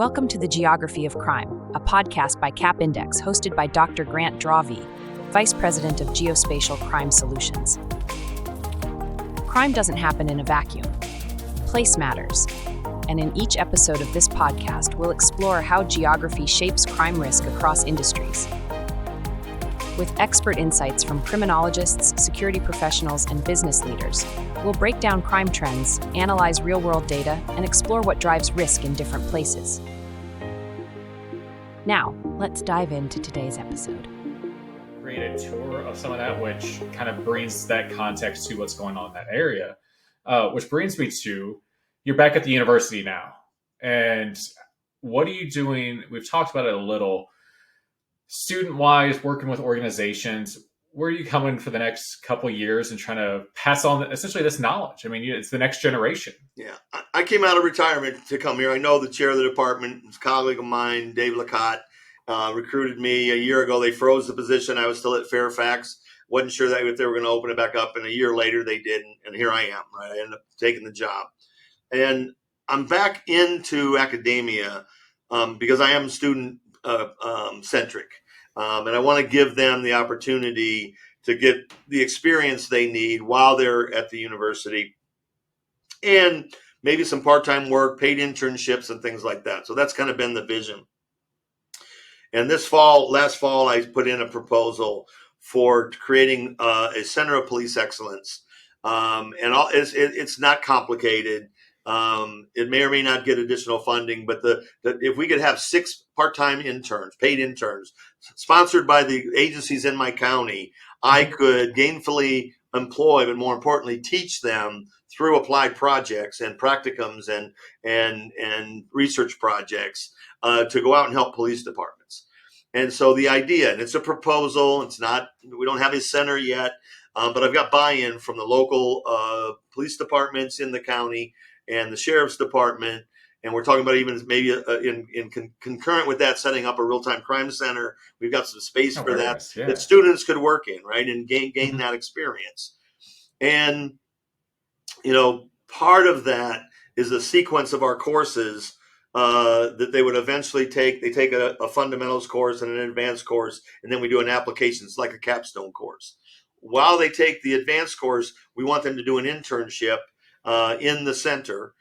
Welcome to the Geography of Crime, a podcast by Cap Index hosted by Dr. Grant Drawve, Vice President of Geospatial Crime Solutions. Crime doesn't happen in a vacuum. Place matters. And in each episode of this podcast, we'll explore how geography shapes crime risk across industries. With expert insights from criminologists, security professionals, and business leaders, we'll break down crime trends, analyze real-world data, and explore what drives risk in different places. Now, let's dive into today's episode. Create a tour of some of that, which kind of brings that context to what's going on in that area. Which brings me to, you're back at the university now. And what are you doing? We've talked about it a little. Student-wise, working with organizations, where are you coming for the next couple of years and trying to pass on essentially this knowledge? I mean, it's the next generation. Yeah, I came out of retirement to come here. I know the chair of the department, a colleague of mine, Dave Lacotte, recruited me a year ago. They froze the position. I was still at Fairfax. Wasn't sure that if they were going to open it back up. And a year later, they didn't. And here I am, right? I ended up taking the job. And I'm back into academia because I am student-centric. And I want to give them the opportunity to get the experience they need while they're at the university and maybe some part-time work, paid internships and things like that. So that's kind of been the vision. And last fall, I put in a proposal for creating a Center of Police Excellence. It's not complicated. It may or may not get additional funding, but if we could have 6 part-time interns, paid interns, sponsored by the agencies in my county, I could gainfully employ, but more importantly, teach them through applied projects and practicums and research projects to go out and help police departments. And so the idea, and it's a proposal, we don't have a center yet, but I've got buy-in from the local police departments in the county and the sheriff's department. And we're talking about even maybe concurrent with that, setting up a real-time crime center. We've got some space for that students could work in, right, and gain that experience. And, part of that is a sequence of our courses that they would eventually take. They take a fundamentals course and an advanced course, and then we do an application. It's like a capstone course. While they take the advanced course, we want them to do an internship in the center,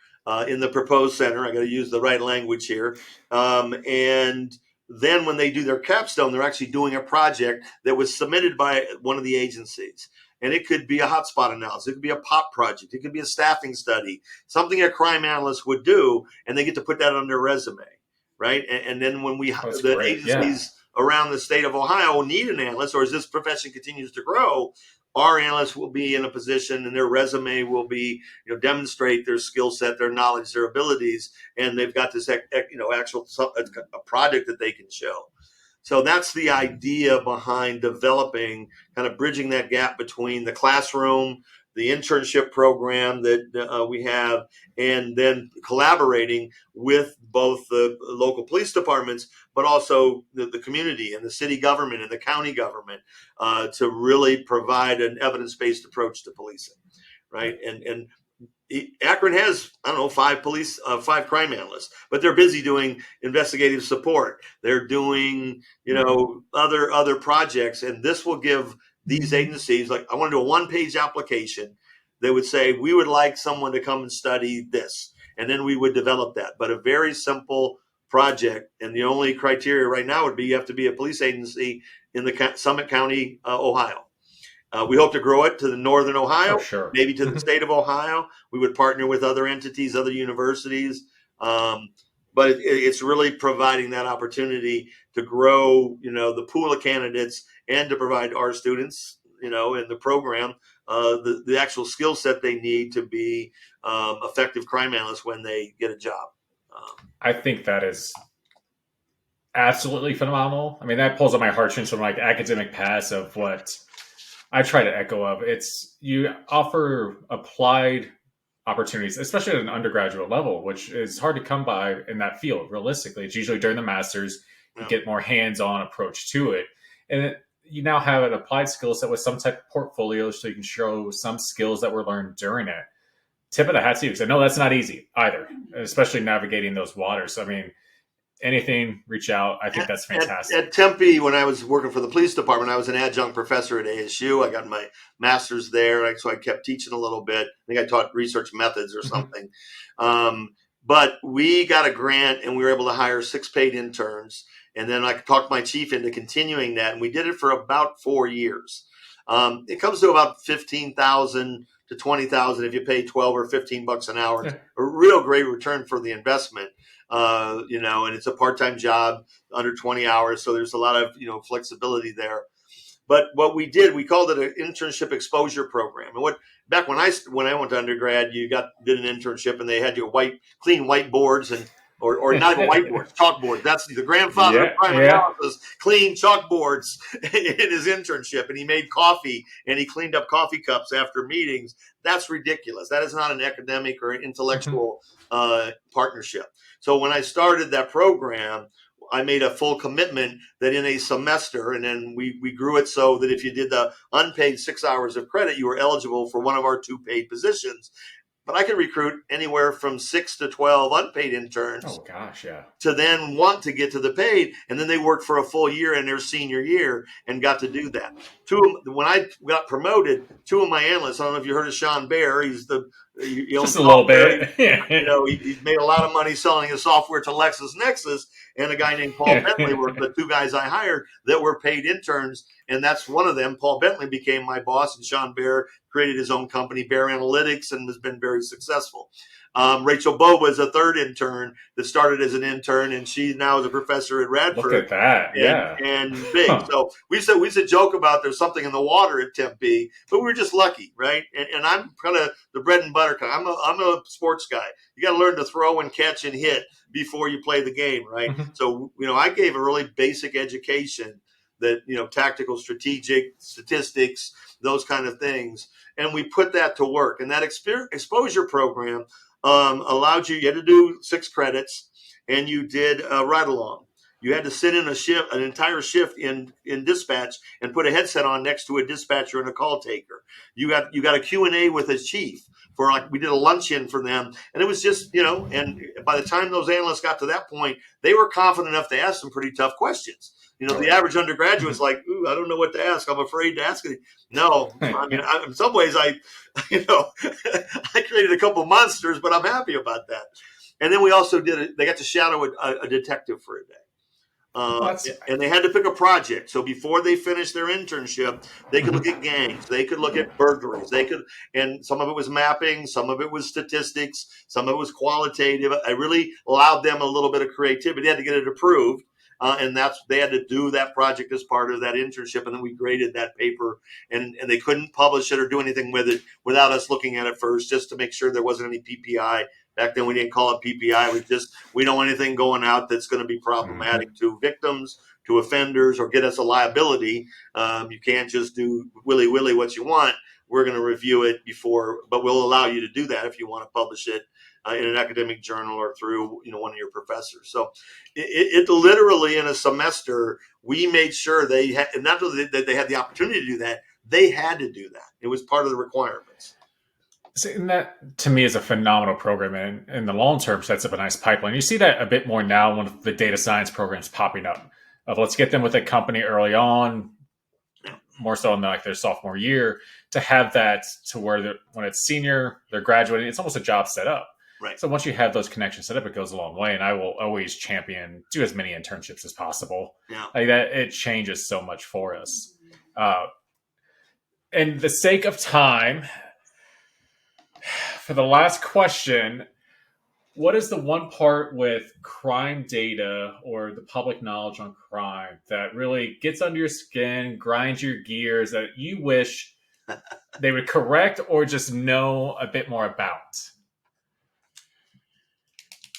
in the proposed center. I got to use the right language here. And then when they do their capstone, they're actually doing a project that was submitted by one of the agencies. And it could be a hotspot analysis. It could be a POP project. It could be a staffing study, something a crime analyst would do, and they get to put that on their resume, right? And then when agencies around the state of Ohio need an analyst, or as this profession continues to grow, our analysts will be in a position and their resume will be, demonstrate their skill set, their knowledge, their abilities, and they've got this, actual a project that they can show. So that's the idea behind developing, kind of bridging that gap between the classroom, the internship program that we have, and then collaborating with both the local police departments, but also the community and the city government and the county government to really provide an evidence-based approach to policing, right? And Akron has, 5 crime analysts, but they're busy doing investigative support. They're doing, other projects, and this will give these agencies, like, I want to do a 1-page application. They would say, we would like someone to come and study this. And then we would develop that. But a very simple project. And the only criteria right now would be you have to be a police agency in the Summit County, Ohio. We hope to grow it to the northern Ohio, maybe to the state of Ohio. We would partner with other entities, other universities. But it's really providing that opportunity to grow, the pool of candidates and to provide our students, in the program, the actual skill set they need to be effective crime analysts when they get a job. I think that is absolutely phenomenal. I mean, that pulls on my heartstrings from like academic past of what I try to echo of. It's you offer applied opportunities, especially at an undergraduate level, which is hard to come by in that field. Realistically, it's usually during the master's, you get more hands-on approach to it. And you now have an applied skill set with some type of portfolio so you can show some skills that were learned during it. Tip of the hat to you, because I know that's not easy either, especially navigating those waters. I mean, anything, reach out. I think that's fantastic. At Tempe, when I was working for the police department, I was an adjunct professor at ASU. I got my master's there, so I kept teaching a little bit. I think I taught research methods or something. But we got a grant, and we were able to hire 6 paid interns. And then I talked my chief into continuing that, and we did it for about 4 years. It comes to about 15,000 to 20,000 if you pay 12 or 15 bucks an hour. It's a real great return for the investment. And it's a part-time job under 20 hours. So there's a lot of, flexibility there. But what we did, we called it an internship exposure program. And back when I went to undergrad, you did an internship and they had your clean whiteboards or not even whiteboards, chalkboards. That's the grandfather of crime analysis, clean chalkboards in his internship. And he made coffee and he cleaned up coffee cups after meetings. That's ridiculous. That is not an academic or intellectual partnership. So when I started that program, I made a full commitment that in a semester, and then we grew it so that if you did the unpaid 6 hours of credit, you were eligible for one of our 2 paid positions. But I could recruit anywhere from 6 to 12 unpaid interns. Oh gosh, yeah. To then want to get to the paid, and then they worked for a full year in their senior year and got to do that. When I got promoted, 2 of my analysts. I don't know if you heard of Sean Bear. He's just a little bit. He made a lot of money selling his software to LexisNexis, and a guy named Paul Bentley were the 2 guys I hired that were paid interns, and that's one of them. Paul Bentley became my boss, and Sean Bear created his own company, Bear Analytics, and has been very successful. Rachel Boba is a 3rd intern that started as an intern, and she now is a professor at Radford. Look at that, and big. So we used to joke about there's something in the water at Tempe, but we were just lucky, right? And I'm kind of the bread and butter guy. I'm a sports guy. You got to learn to throw and catch and hit before you play the game, right? So I gave a really basic education that tactical, strategic, statistics, those kind of things, and we put that to work. And that exposure program allowed you had to do 6 credits, and you did a ride along. You had to sit in an entire shift in dispatch and put a headset on next to a dispatcher and a call taker. You got a Q&A with a chief we did a luncheon for them. And it was just, and by the time those analysts got to that point, they were confident enough to ask some pretty tough questions. The average undergraduate's like, ooh, I don't know what to ask. I'm afraid to ask it. No, I mean, in some ways, I created a couple monsters, but I'm happy about that. And then we also they got to shadow a detective for a day. And they had to pick a project. So before they finished their internship, they could look at gangs. They could look at burglaries. And some of it was mapping. Some of it was statistics. Some of it was qualitative. I really allowed them a little bit of creativity. They had to get it approved. And they had to do that project as part of that internship. And then we graded that paper, and they couldn't publish it or do anything with it without us looking at it first, just to make sure there wasn't any PPI. Back then, we didn't call it PPI. We don't want anything going out that's going to be problematic to victims, to offenders, or get us a liability. You can't just do willy-willy what you want. We're going to review it but we'll allow you to do that if you want to publish it in an academic journal or through one of your professors. So it literally in a semester, we made sure they had, not only that they had the opportunity to do that, they had to do that. It was part of the requirements. And that, to me, is a phenomenal program, and in the long term sets up a nice pipeline. You see that a bit more now when the data science programs popping up. Let's get them with a company early on, more so in their sophomore year, to have that to where when it's senior, they're graduating, it's almost a job set up. Right. So once you have those connections set up, it goes a long way. And I will always champion do as many internships as possible. Yeah. Like that, it changes so much for us. And the sake of time, for the last question, what is the one part with crime data or the public knowledge on crime that really gets under your skin, grinds your gears, that you wish they would correct or just know a bit more about?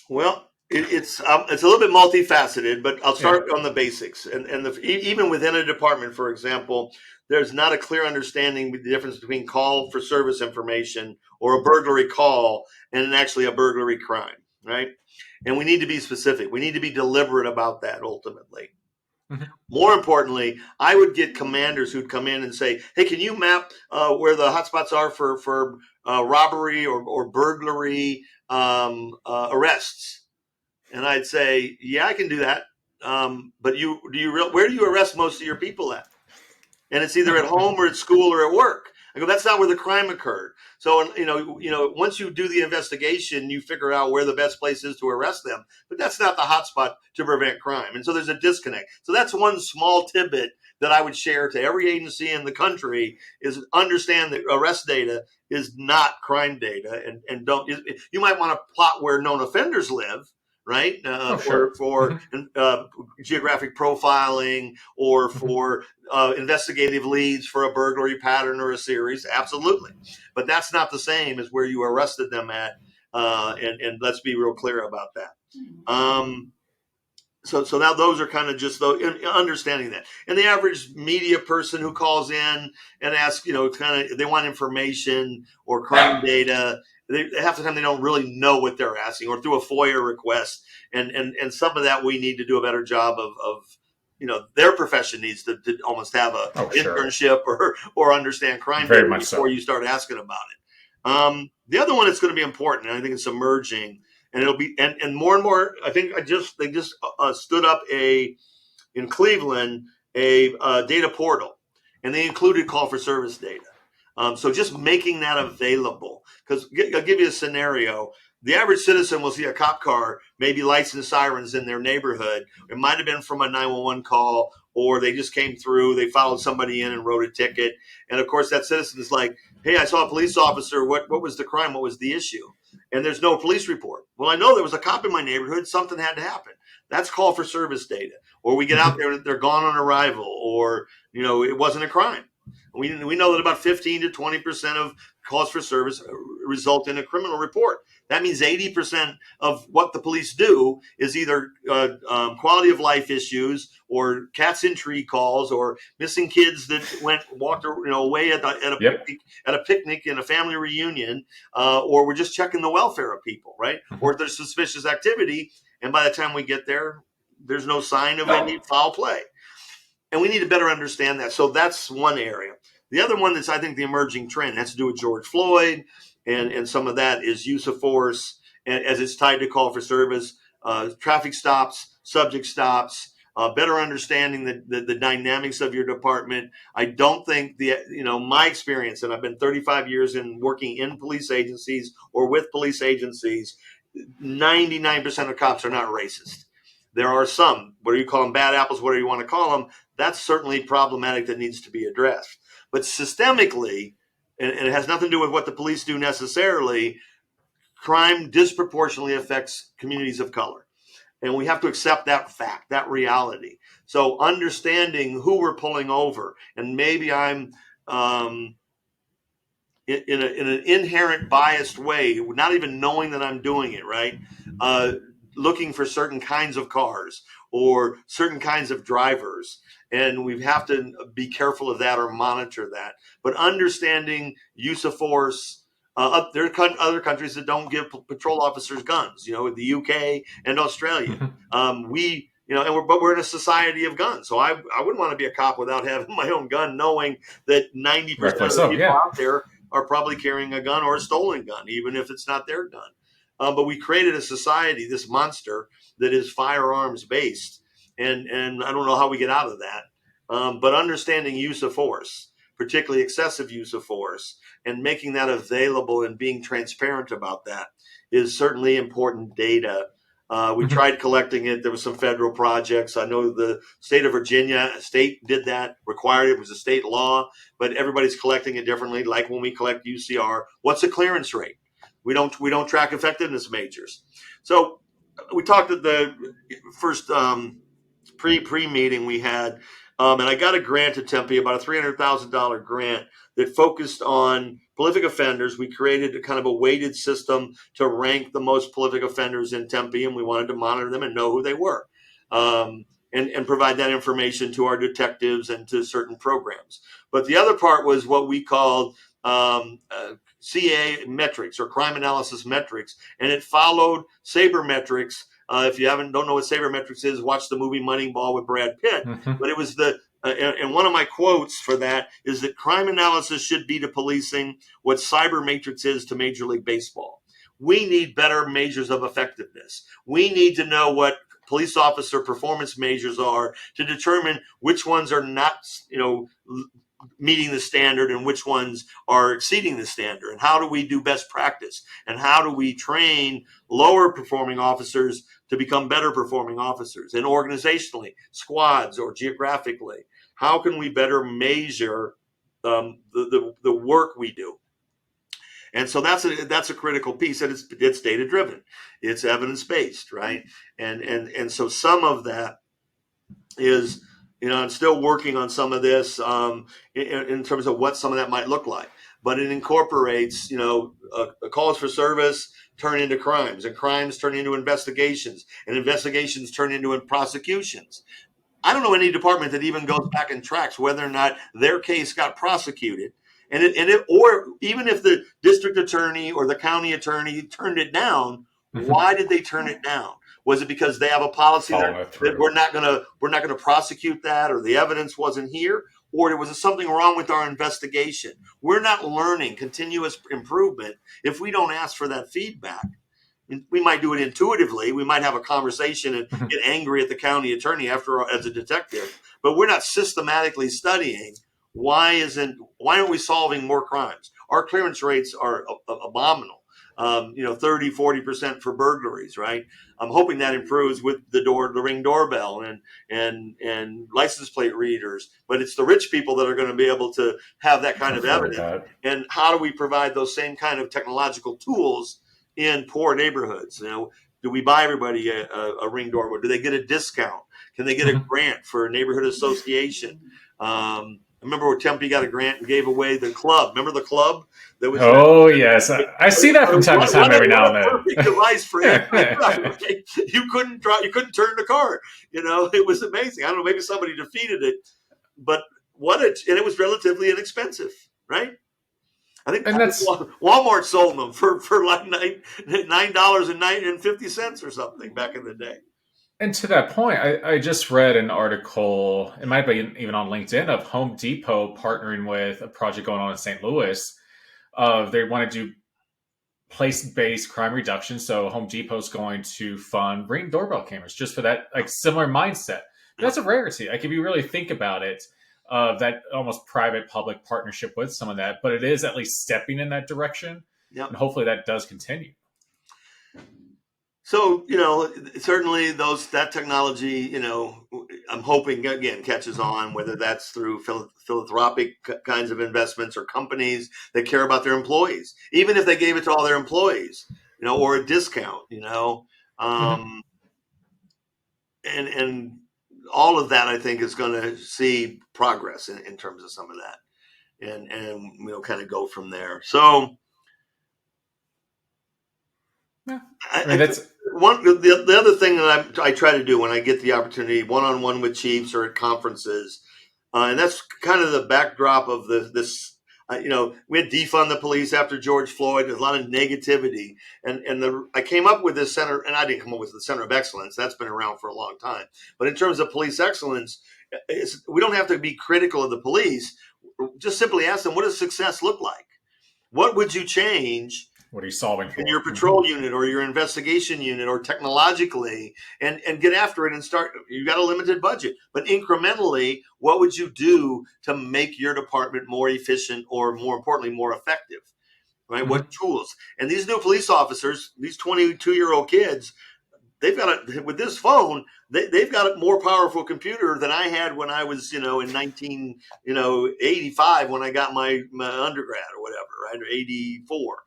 Well, it's a little bit multifaceted, but I'll start on the basics. And even within a department, for example, there's not a clear understanding of the difference between call for service information or a burglary call and actually a burglary crime, right? And we need to be specific. We need to be deliberate about that ultimately. Mm-hmm. More importantly, I would get commanders who'd come in and say, hey, can you map where the hotspots are for robbery or burglary arrests? And I'd say, yeah, I can do that. But where do you arrest most of your people at? And it's either at home or at school or at work. I go, that's not where the crime occurred. So, once you do the investigation, you figure out where the best place is to arrest them. But that's not the hot spot to prevent crime. And so there's a disconnect. So that's one small tidbit that I would share to every agency in the country is understand that arrest data is not crime data. And you might want to plot where known offenders live, right? Sure. For geographic profiling or for investigative leads for a burglary pattern or a series. Absolutely. But that's not the same as where you arrested them at. And let's be real clear about that. So now those are kind of just understanding that. And the average media person who calls in and asks, they want information or crime data. Half the time they don't really know what they're asking, or through a FOIA request. And some of that we need to do a better job of their profession needs to almost have a internship or understand crime Very data much before so. you start asking about it. The other one that's going to be important, and I think it's emerging, and it'll be and more. I think they just stood up in Cleveland a data portal, and they included call for service data. So just making that available, because I'll give you a scenario. The average citizen will see a cop car, maybe lights and sirens in their neighborhood. It might have been from a 911 call, or they just came through, they followed somebody in and wrote a ticket. And of course, that citizen is like, hey, I saw a police officer. What was the crime? What was the issue? And there's no police report. Well, I know there was a cop in my neighborhood. Something had to happen. That's call for service data. Or we get out there, they're gone on arrival, or, it wasn't a crime. We know that about 15 to 20% of calls for service result in a criminal report. That means 80% of what the police do is either quality of life issues, or cats in tree calls, or missing kids that walked away at a picnic in a family reunion, or we're just checking the welfare of people, right? Or if there's suspicious activity, and by the time we get there, there's no sign of any foul play. And we need to better understand that. So that's one area. The other one that's, I think, the emerging trend has to do with George Floyd, and some of that is use of force, and as it's tied to call for service, traffic stops, subject stops, better understanding the dynamics of your department. I don't think my experience, and I've been 35 years in working in police agencies or with police agencies, 99% of cops are not racist. There are some, whether you call them bad apples, whatever you want to call them, that's certainly problematic that needs to be addressed. But systemically, and it has nothing to do with what the police do necessarily, crime disproportionately affects communities of color. And we have to accept that fact, that reality. So understanding who we're pulling over, and maybe I'm in an inherent biased way, not even knowing that I'm doing it, right? Looking for certain kinds of cars or certain kinds of drivers. And we have to be careful of that or monitor that. But understanding use of force, there are other countries that don't give patrol officers guns, the UK and Australia. But we're in a society of guns. So I wouldn't want to be a cop without having my own gun, knowing that 90% of the people out there are probably carrying a gun or a stolen gun, even if it's not their gun. But we created a society, this monster, that is firearms based. And I don't know how we get out of that. But understanding use of force, particularly excessive use of force, and making that available and being transparent about that is certainly important data. We tried collecting it. There were some federal projects. I know the state of Virginia, did that, required it. It was a state law, but everybody's collecting it differently. Like when we collect UCR, what's the clearance rate? We don't track effectiveness measures. So we talked at the first pre-meeting we had, and I got a grant at Tempe, about a $300,000 grant that focused on prolific offenders. We created a kind of a weighted system to rank the most prolific offenders in Tempe, and we wanted to monitor them and know who they were, and provide that information to our detectives and to certain programs. But the other part was what we called CA metrics, or crime analysis metrics, and it followed sabermetrics. If you don't know what sabermetrics is, watch the movie Moneyball with Brad Pitt. But it was and one of my quotes for that is that crime analysis should be to policing what cybermetrics is to Major League Baseball. we need better measures of effectiveness. We need to know what police officer performance measures are to determine which ones are not, meeting the standard and which ones are exceeding the standard. And how do we do best practice? And how do we train lower performing officers to become better performing officers? And organizationally, squads or geographically, how can we better measure the work we do? And so that's a critical piece, and it's data driven, it's evidence based, right? And so some of that is, I'm still working on some of this in terms of what some of that might look like, but it incorporates, calls for service turn into crimes, and crimes turn into investigations, and investigations turn into prosecutions. I don't know any department that even goes back and tracks whether or not their case got prosecuted. Or even if the district attorney or the county attorney turned it down, why did they turn it down? Was it because they have a policy that we're not going to prosecute that, or the evidence wasn't here, or was it something wrong with our investigation? We're not learning continuous improvement if we don't ask for that feedback. We might do it intuitively. We might have a conversation and get angry at the county attorney as a detective, but we're not systematically studying why aren't we solving more crimes? Our clearance rates are abominable. 30-40% for burglaries, right? I'm hoping that improves with the Ring doorbell and license plate readers, but it's the rich people that are going to be able to have that kind of evidence. And how do we provide those same kind of technological tools in poor neighborhoods? Do we buy everybody a Ring doorbell? Do they get a discount? Can they get a grant for a neighborhood association? I remember where Tempe got a grant and gave away the club. Remember the club? Yes. I see that from time to time every now and then. Perfect device for right? You couldn't turn the car. It was amazing. I don't know, maybe somebody defeated it, but and it was relatively inexpensive, right? I think Walmart sold them for like $9.50 or something back in the day. And to that point, I just read an article, it might be even on LinkedIn, of Home Depot partnering with a project going on in St. Louis. They want to do place-based crime reduction. So Home Depot's going to fund Ring doorbell cameras just for that similar mindset. That's a rarity. If you really think about it, that almost private-public partnership with some of that, but it is at least stepping in that direction. Yep. And hopefully that does continue. So, certainly that technology, I'm hoping, again, catches on, whether that's through philanthropic kinds of investments or companies that care about their employees, even if they gave it to all their employees, or a discount, and all of that, I think, is going to see progress in terms of some of that, and we'll kind of go from there. So, yeah, that's the other thing that I try to do when I get the opportunity, one-on-one with chiefs or at conferences, and that's kind of the backdrop of this. We had defund the police after George Floyd. There's a lot of negativity, and I came up with this center, and I didn't come up with the Center of Excellence. That's been around for a long time. But in terms of police excellence, we don't have to be critical of the police. Just simply ask them, what does success look like? What would you change? What are you solving for? In your patrol unit or your investigation unit or technologically, and get after it and start. You've got a limited budget, but incrementally, what would you do to make your department more efficient or, more importantly, more effective? Right? Mm-hmm. What tools? And these new police officers, these 22-year-old kids, they've got with this phone, they've got a more powerful computer than I had when I was, in 1985 when I got my undergrad or whatever, right, or 84.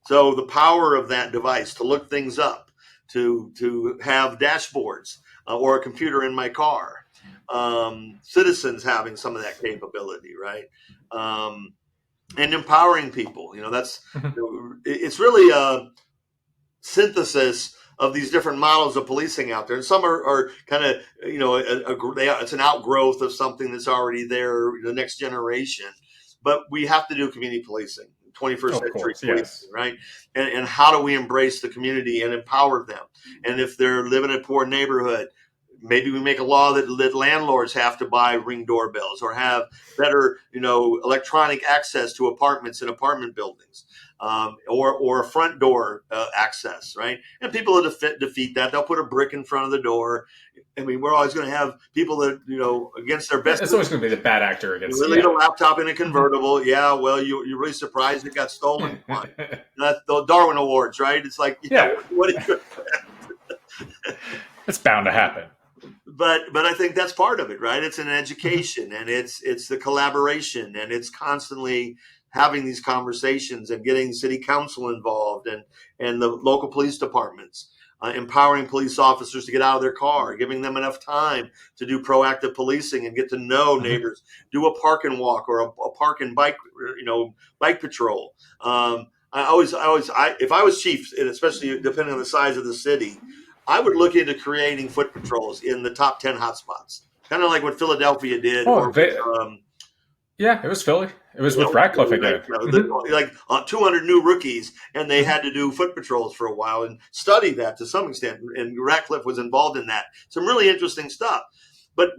So the power of that device to look things up, to have dashboards or a computer in my car, citizens having some of that capability, right? And empowering people, that's, it's really a synthesis of these different models of policing out there. And some are kind of, it's an outgrowth of something that's already there, the next generation, but we have to do community policing. 21st century policing, yes. Right? And how do we embrace the community and empower them? And if they're living in a poor neighborhood, maybe we make a law that landlords have to buy Ring doorbells or have better, electronic access to apartments and apartment buildings, or a front door access, right? And people will defeat that. They'll put a brick in front of the door. I mean, we're always going to have people that, against their best. It's always going to be the bad actor against. You really get a laptop in a convertible. Yeah, well, you're really surprised it got stolen. That's the Darwin Awards, right? It's like, what do you? It's bound to happen. But I think that's part of it, right? It's an education, and it's the collaboration, and it's constantly having these conversations and getting city council involved and the local police departments, empowering police officers to get out of their car, giving them enough time to do proactive policing and get to know neighbors, do a park and walk or a park and bike, bike patrol. If I was chief, and especially depending on the size of the city, I would look into creating foot patrols in the top 10 hotspots, kind of like what Philadelphia did. It was Philly. It was with Radcliffe again. Like 200 new rookies, and they had to do foot patrols for a while and study that to some extent. And Radcliffe was involved in that. Some really interesting stuff. But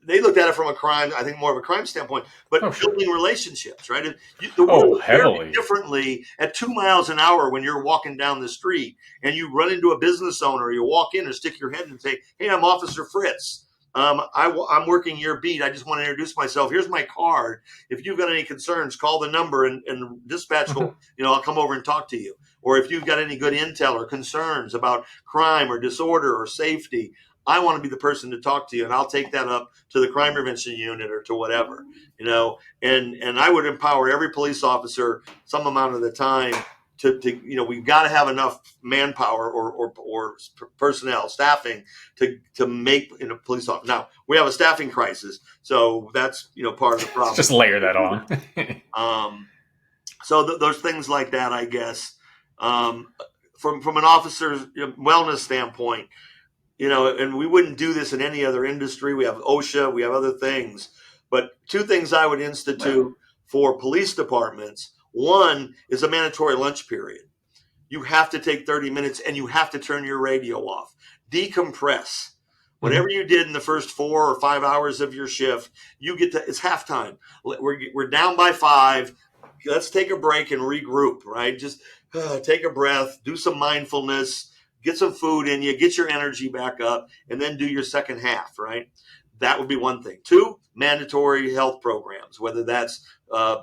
they looked at it from a crime, I think more of a crime standpoint, but building relationships, right? The world heavily differently at 2 miles an hour when you're walking down the street and you run into a business owner, you walk in and stick your head and say, "Hey, I'm Officer Fritz. I'm working your beat. I just want to introduce myself. Here's my card. If you've got any concerns, call the number and dispatch will, I'll come over and talk to you. Or if you've got any good intel or concerns about crime or disorder or safety, I want to be the person to talk to you, and I'll take that up to the crime prevention unit or to whatever, and I would empower every police officer some amount of the time to we've got to have enough manpower or personnel staffing to make a police officer. Now we have a staffing crisis, so that's part of the problem. Just layer that on. So there's things like that, I guess. From an officer's wellness standpoint, and we wouldn't do this in any other industry. We have OSHA, we have other things, but two things I would institute for police departments. One is a mandatory lunch period. You have to take 30 minutes and you have to turn your radio off. Decompress. Whatever you did in the first 4 or 5 hours of your shift, it's halftime. We're down by 5. Let's take a break and regroup, right? Just take a breath, do some mindfulness, get some food in you, get your energy back up, and then do your second half, right? That would be one thing. 2, mandatory health programs, whether that's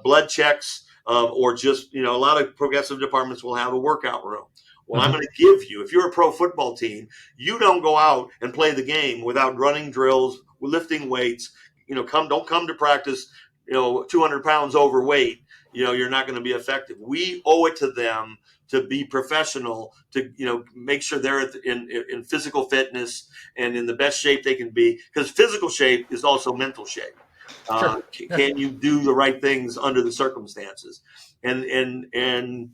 blood checks, or just, a lot of progressive departments will have a workout room. Well, I'm going to give you, if you're a pro football team, you don't go out and play the game without running drills, lifting weights, don't come to practice, 200 pounds overweight, you're not going to be effective. We owe it to them to be professional, to, make sure they're in physical fitness and in the best shape they can be, because physical shape is also mental shape. Sure. Can you do the right things under the circumstances and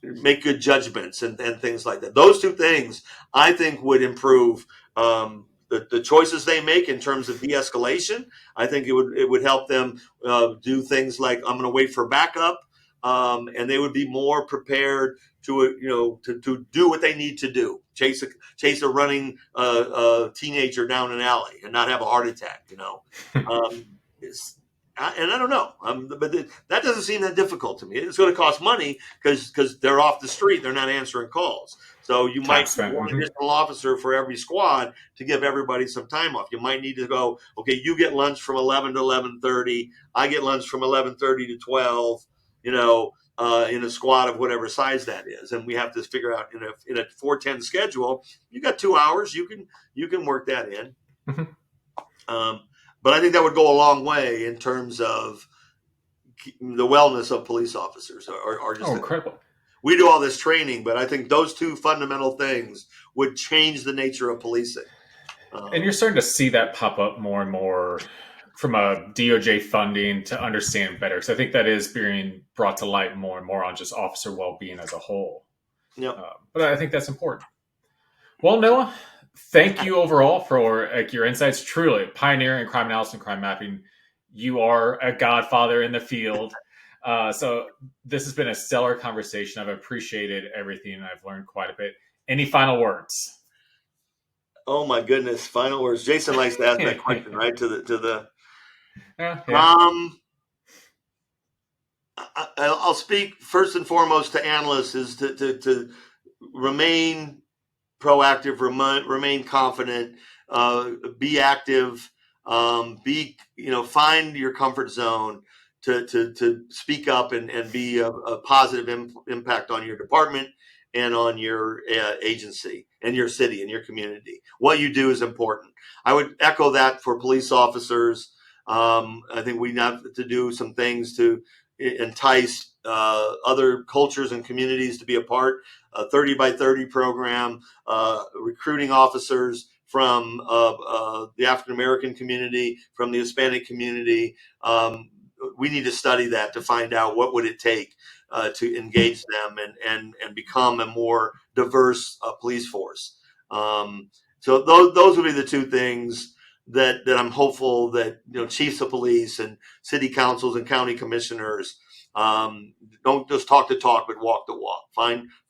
make good judgments and things like that? Those two things I think would improve the choices they make in terms of de-escalation. I think it would help them do things like, I'm going to wait for backup, and they would be more prepared to do what they need to do. Chase a running teenager down an alley and not have a heart attack. And I don't know, but that doesn't seem that difficult to me. It's going to cost money because they're off the street. They're not answering calls. So you might need one additional officer for every squad to give everybody some time off. You might need to go, okay, you get lunch from 11 to 11:30. I get lunch from 11:30 to 12, in a squad of whatever size that is. And we have to figure out in a 4-10 schedule, you got 2 hours, you can work that in. But I think that would go a long way in terms of the wellness of police officers. Or just incredible. We do all this training, but I think those two fundamental things would change the nature of policing. And you're starting to see that pop up more and more from a DOJ funding to understand better. So I think that is being brought to light more and more on just officer well-being as a whole. Yeah. But I think that's important. Well, Noah, thank you overall for your insights. Truly, pioneer in crime analysis and crime mapping. You are a godfather in the field. So this has been a stellar conversation. I've appreciated everything. I've learned quite a bit. Any final words? Oh my goodness! Final words. Jason likes to ask that question, right? To the. Yeah. I'll speak first and foremost to analysts is to remain proactive, remain confident, be active, find your comfort zone to speak up and be a positive impact on your department and on your agency and your city and your community. What you do is important. I would echo that for police officers. I think we have to do some things to entice other cultures and communities to be a part. A 30 by 30 program, recruiting officers from the African American community, from the Hispanic community. We need to study that to find out what would it take to engage them and become a more diverse police force. So those would be the two things that I'm hopeful that chiefs of police and city councils and county commissioners don't just talk the talk, but walk the walk.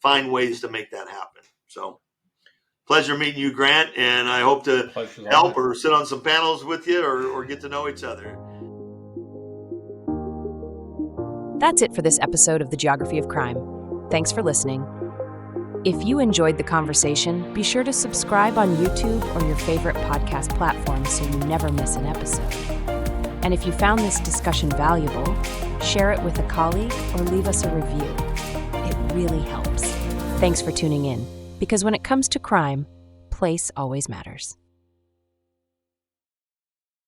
Find ways to make that happen. So, pleasure meeting you, Grant, and I hope to help or sit on some panels with you or get to know each other. That's it for this episode of the Geography of Crime. Thanks for listening. If you enjoyed the conversation, be sure to subscribe on YouTube or your favorite podcast platform so you never miss an episode. And if you found this discussion valuable, share it with a colleague or leave us a review. It really helps. Thanks for tuning in, because when it comes to crime, place always matters.